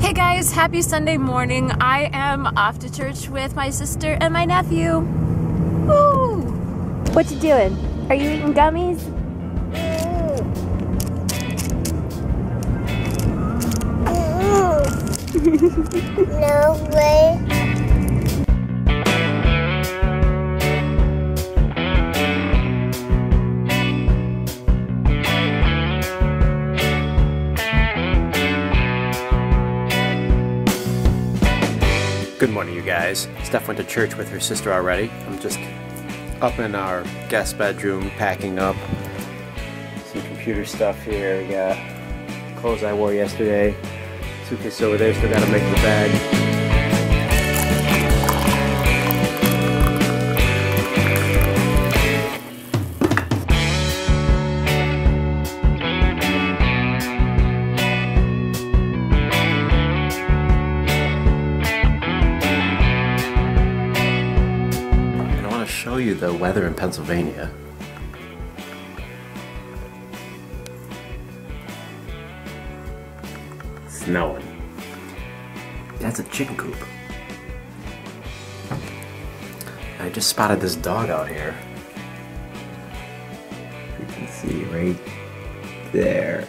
Hey guys, happy Sunday morning. I am off to church with my sister and my nephew. Woo! What you doing? Are you eating gummies? No way. Good morning, you guys. Steph went to church with her sister already. I'm just up in our guest bedroom packing up some computer stuff here. We got clothes I wore yesterday. Suitcase over there, still gotta make the bag. Show you the weather in Pennsylvania. Snowing. That's a chicken coop. I just spotted this dog out here. You can see right there.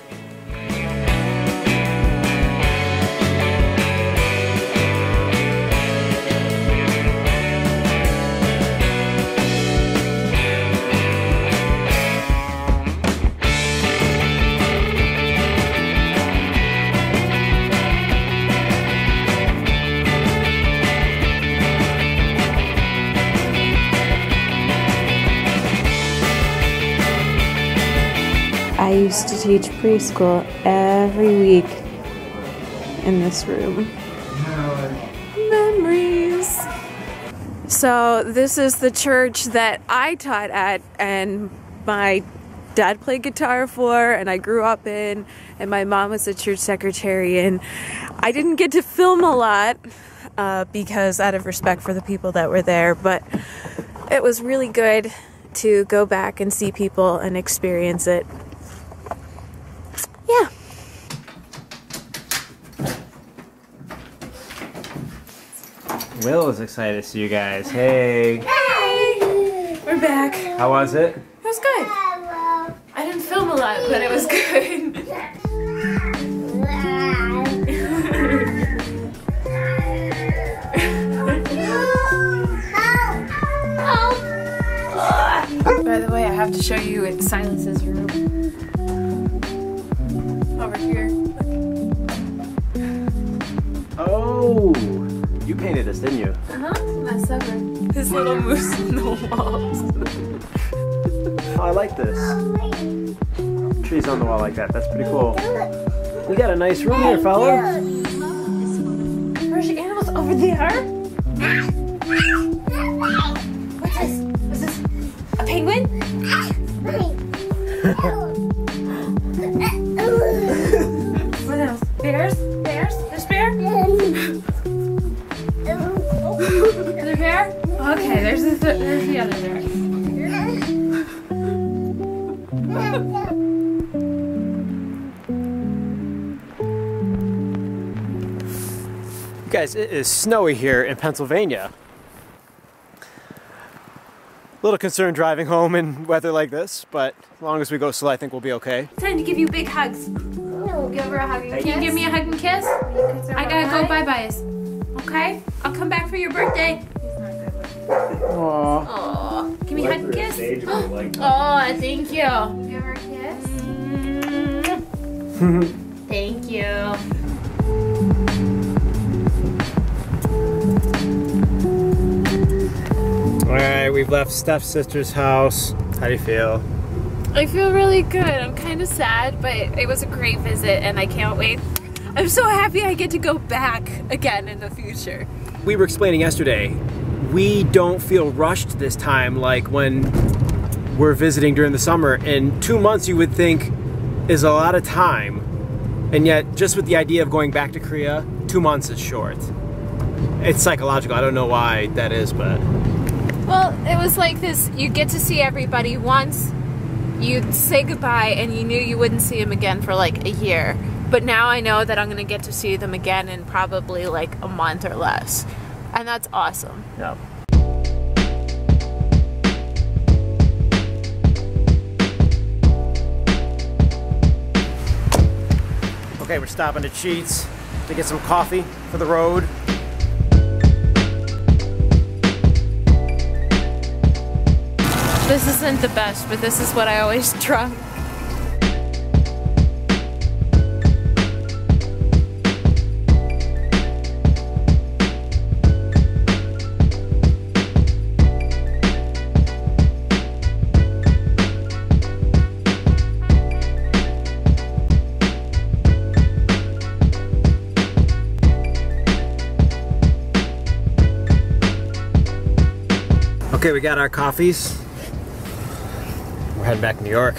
I used to teach preschool every week in this room. Memories. So this is the church that I taught at and my dad played guitar for and I grew up in, and my mom was a church secretary, and I didn't get to film a lot because out of respect for the people that were there, but it was really good to go back and see people and experience it. Yeah. Will is excited to see you guys. Hey. Hey! We're back. How was it? It was good. I didn't film a lot, but it was good. By the way, I have to show you in Silence's room. Over here. Oh, you painted this, didn't you? Last summer. His little moose on the walls. Oh, I like this. Trees on the wall like that. That's pretty cool. We got a nice room here, fella. Where's your animals? Over there? What's this? What's this? A penguin? What else? Bears? Bears? There's bear? Is there bear? Okay, there's the other bear. You guys, it is snowy here in Pennsylvania. A little concerned driving home in weather like this, but as long as we go slow, I think we'll be okay. Time to give you big hugs. Give her a hug and kiss. Can you give me a hug and kiss? I gotta go bye-byes. Okay? I'll come back for your birthday. Aww. Aww. Give me a hug and kiss. Oh, thank you. Give her a kiss. Thank you. Alright, we've left Steph's sister's house. How do you feel? I feel really good. I'm kind of sad, but it was a great visit and I can't wait. I'm so happy I get to go back again in the future. We were explaining yesterday, we don't feel rushed this time like when we're visiting during the summer, and 2 months you would think is a lot of time, and yet just with the idea of going back to Korea, 2 months is short. It's psychological. I don't know why that is, but... Well, it was like this, you get to see everybody once, you'd say goodbye and you knew you wouldn't see him again for like a year. But now I know that I'm gonna get to see them again in probably like a month or less. And that's awesome. Yeah. Okay, we're stopping at Sheets to get some coffee for the road. This isn't the best, but this is what I always drunk. Okay, we got our coffees. We're heading back to New York.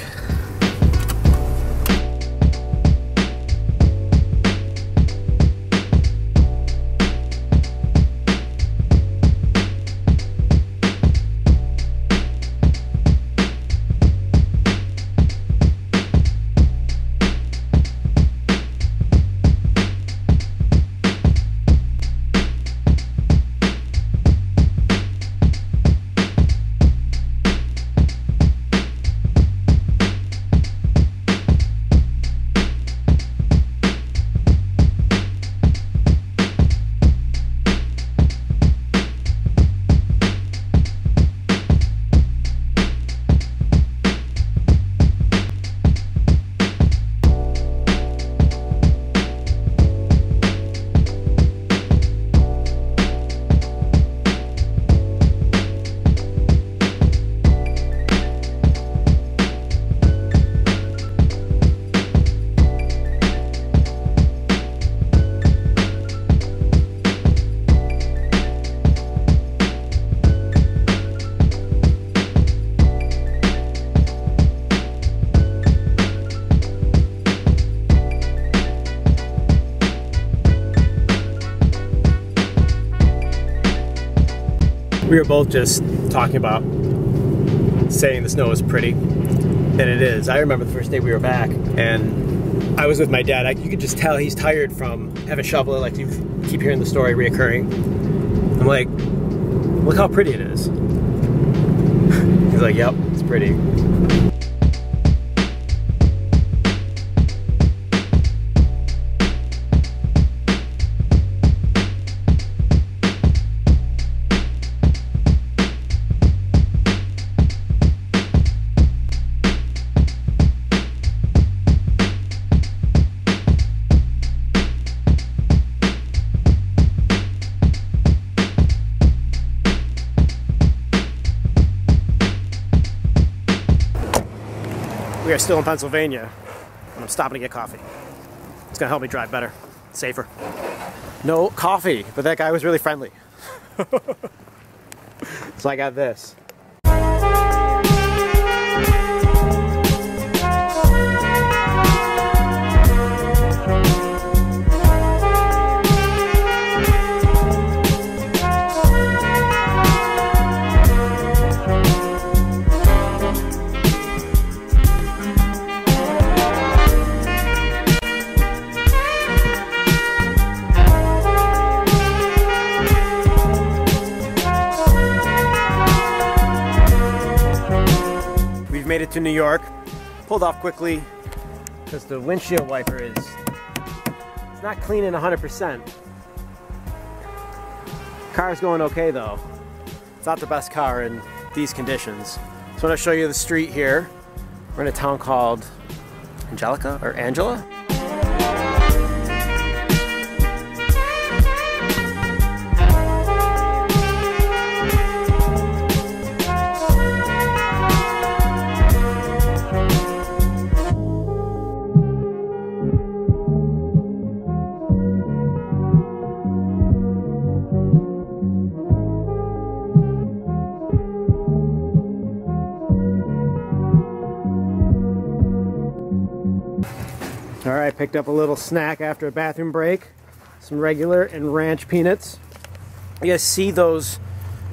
We were both just talking about saying the snow is pretty, and it is. I remember the first day we were back, and I was with my dad. You could just tell he's tired from having to shovel it, like you keep hearing the story reoccurring. I'm like, look how pretty it is. He's like, yep, it's pretty. We are still in Pennsylvania, and I'm stopping to get coffee. It's gonna help me drive better, safer. No coffee, but that guy was really friendly. So I got this. Made it to New York, pulled off quickly because the windshield wiper is not cleaning 100%. Car's going okay though. It's not the best car in these conditions. So I'm going to show you the street here. We're in a town called Angela? All right, picked up a little snack after a bathroom break. Some regular and ranch peanuts. You guys see those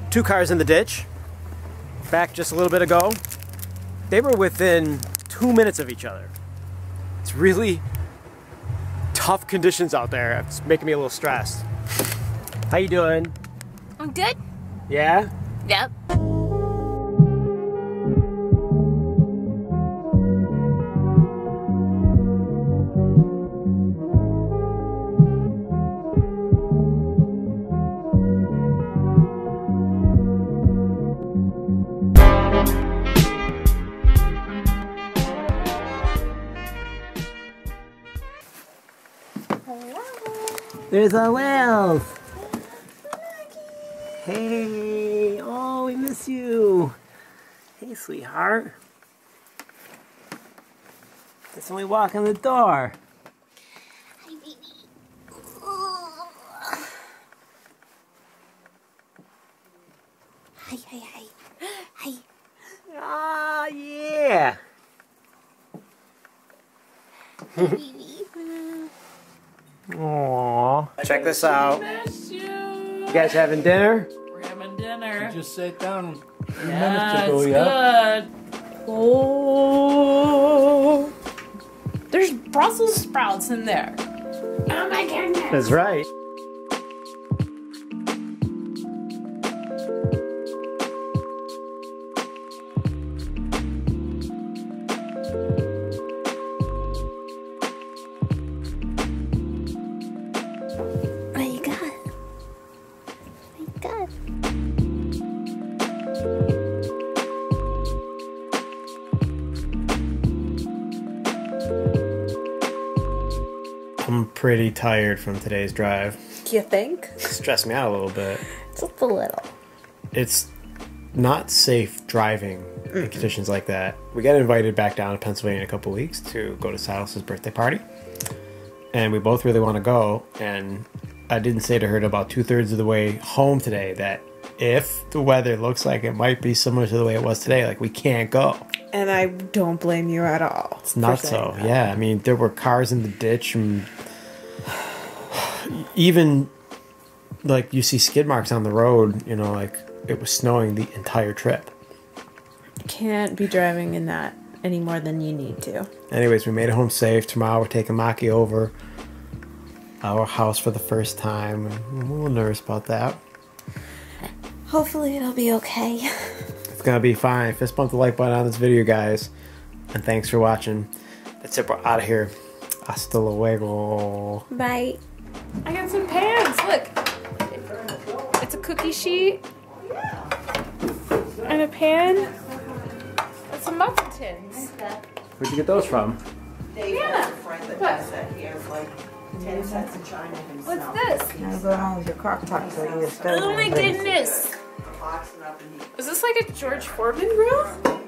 two cars in the ditch? Back just a little bit ago. They were within 2 minutes of each other. It's really tough conditions out there. It's making me a little stressed. How you doing? I'm good. Yeah? Yep. There's our whales. Hey, oh, we miss you. Hey, sweetheart. That's when we walk in the door. Hi, baby. Hi, hi, hi. Hi. Ah, yeah. Hi, baby. Aww. Check this out. Miss you. You guys having dinner? We're having dinner. Just sat down a few Yeah, minutes ago, it's yeah. good. Oh, there's Brussels sprouts in there. Oh my goodness. That's right. What you got? What you got? I'm pretty tired from today's drive. You think? It stressed me out a little bit. Just a little. It's not safe driving in conditions like that. We got invited back down to Pennsylvania in a couple weeks to go to Silas's birthday party. And we both really want to go. And I didn't say to her till about 2/3 of the way home today that if the weather looks like it might be similar to the way it was today, like we can't go. And I don't blame you at all. It's not so. Yeah, I mean, there were cars in the ditch and even like you see skid marks on the road, you know, like it was snowing the entire trip. Can't be driving in that any more than you need to. Anyways, we made it home safe. Tomorrow we're taking Maki over our house for the first time. I'm a little nervous about that. Hopefully it'll be okay. It's gonna be fine. Fist bump the like button on this video, guys. And thanks for watching. That's it, we're out of here. Hasta luego. Bye. I got some pans. Look. It's a cookie sheet. And a pan. And some muffin tins. Where'd you get those from? Yeah. What? 10 cents in China himself. What's this? Now go on with your crock pot so you stove. Oh my goodness. Is this like a George Foreman grill?